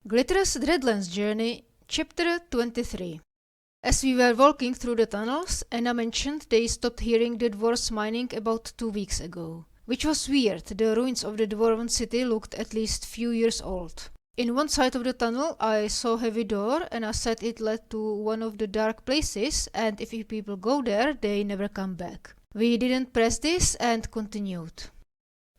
Glitter's Dreadlands Journey, Chapter 23. As we were walking through the tunnels, Anna mentioned they stopped hearing the dwarves mining about 2 weeks ago. Which was weird, the ruins of the dwarven city looked at least few years old. In one side of the tunnel I saw a heavy door, and I said it led to one of the dark places, and if people go there, they never come back. We didn't press this and continued.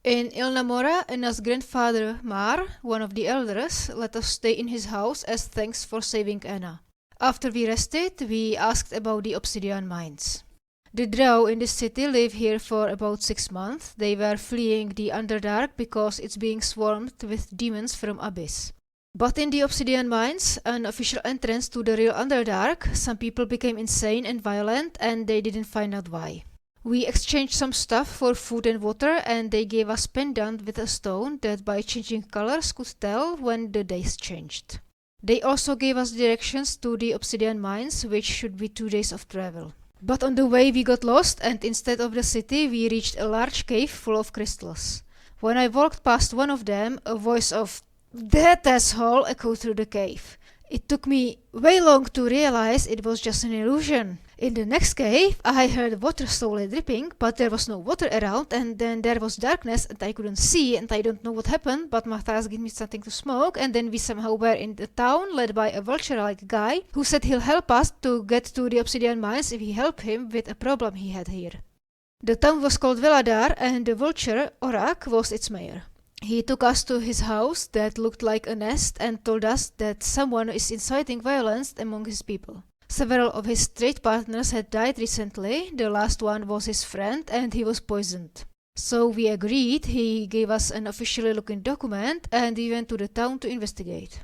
In Ilnamora, Anna's grandfather Mar, one of the elders, let us stay in his house as thanks for saving Anna. After we rested, we asked about the obsidian mines. The drow in the city live here for about 6 months. They were fleeing the Underdark because it's being swarmed with demons from Abyss. But in the obsidian mines, an official entrance to the real Underdark, some people became insane and violent, and they didn't find out why. We exchanged some stuff for food and water, and they gave us pendant with a stone that by changing colors could tell when the days changed. They also gave us directions to the obsidian mines, which should be 2 days of travel. But on the way we got lost, and instead of the city we reached a large cave full of crystals. When I walked past one of them, a voice of "That asshole" echoed through the cave. It took me way long to realize it was just an illusion. In the next cave, I heard water slowly dripping, but there was no water around, and then there was darkness, and I couldn't see, and I don't know what happened, but Matthias gave me something to smoke, and then we somehow were in the town, led by a vulture-like guy, who said he'll help us to get to the obsidian mines if we help him with a problem he had here. The town was called Veladar, and the vulture, Orak, was its mayor. He took us to his house that looked like a nest and told us that someone is inciting violence among his people. Several of his trade partners had died recently, the last one was his friend, and he was poisoned. So we agreed, he gave us an officially looking document, and we went to the town to investigate.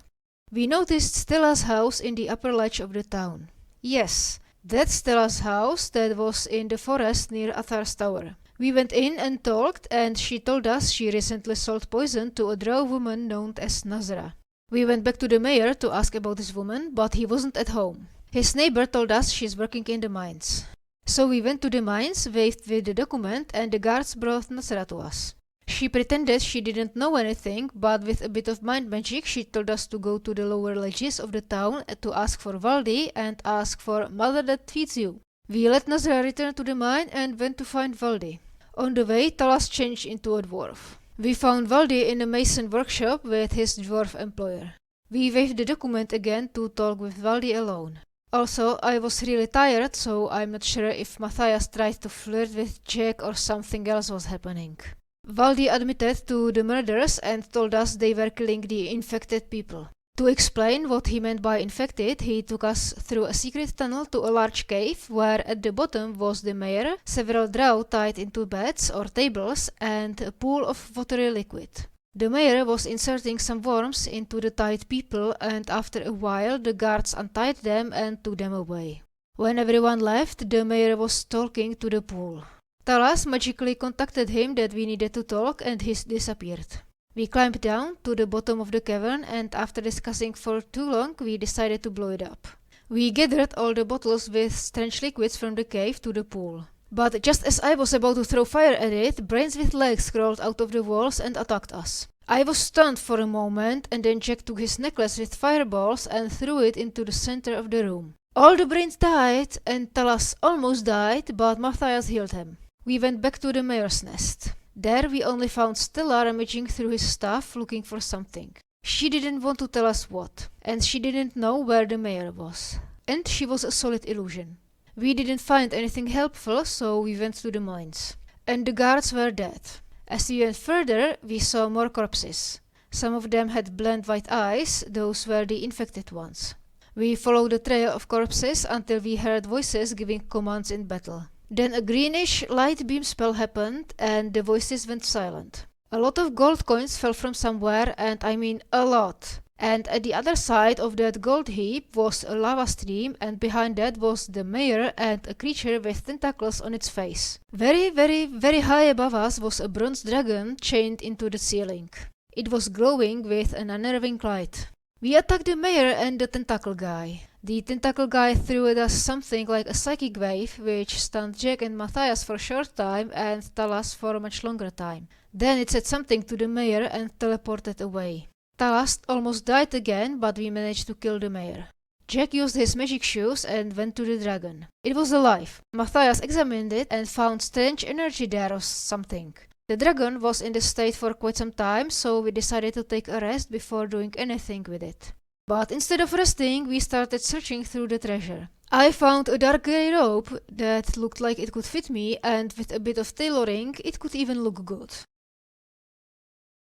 We noticed Stella's house in the upper ledge of the town. Yes, that's Stella's house that was in the forest near Athar's tower. We went in and talked, and she told us she recently sold poison to a drow woman known as Nazra. We went back to the mayor to ask about this woman, but he wasn't at home. His neighbor told us she's working in the mines. So we went to the mines, waved with the document, and the guards brought Nazra to us. She pretended she didn't know anything, but with a bit of mind magic she told us to go to the lower ledges of the town to ask for Valdi and ask for Mother that feeds you. We let Nazra return to the mine and went to find Valdi. On the way, Talas changed into a dwarf. We found Valdi in a mason workshop with his dwarf employer. We waved the document again to talk with Valdi alone. Also, I was really tired, so I'm not sure if Matthias tried to flirt with Jack or something else was happening. Valdi admitted to the murders and told us they were killing the infected people. To explain what he meant by infected, he took us through a secret tunnel to a large cave, where at the bottom was the mayor, several drow tied into beds or tables, and a pool of watery liquid. The mayor was inserting some worms into the tied people, and after a while the guards untied them and took them away. When everyone left, the mayor was talking to the pool. Talas magically contacted him that we needed to talk, and he disappeared. We climbed down to the bottom of the cavern, and after discussing for too long, we decided to blow it up. We gathered all the bottles with strange liquids from the cave to the pool. But just as I was about to throw fire at it, brains with legs crawled out of the walls and attacked us. I was stunned for a moment, and then Jack took his necklace with fireballs and threw it into the center of the room. All the brains died, and Talas almost died, but Matthias healed him. We went back to the mayor's nest. There we only found Stella rummaging through his stuff looking for something. She didn't want to tell us what, and she didn't know where the mayor was. And she was a solid illusion. We didn't find anything helpful, so we went to the mines. And the guards were dead. As we went further, we saw more corpses. Some of them had bland white eyes, those were the infected ones. We followed the trail of corpses until we heard voices giving commands in battle. Then a greenish light beam spell happened, and the voices went silent. A lot of gold coins fell from somewhere, and I mean a lot. And at the other side of that gold heap was a lava stream, and behind that was the mayor and a creature with tentacles on its face. Very, very, very high above us was a bronze dragon chained into the ceiling. It was glowing with an unnerving light. We attacked the mayor and the tentacle guy. The tentacle guy threw at us something like a psychic wave, which stunned Jack and Matthias for a short time and Talas for a much longer time. Then it said something to the mayor and teleported away. Talas almost died again, but we managed to kill the mayor. Jack used his magic shoes and went to the dragon. It was alive. Matthias examined it and found strange energy there or something. The dragon was in this state for quite some time, so we decided to take a rest before doing anything with it. But instead of resting, we started searching through the treasure. I found a dark grey robe that looked like it could fit me, and with a bit of tailoring, it could even look good.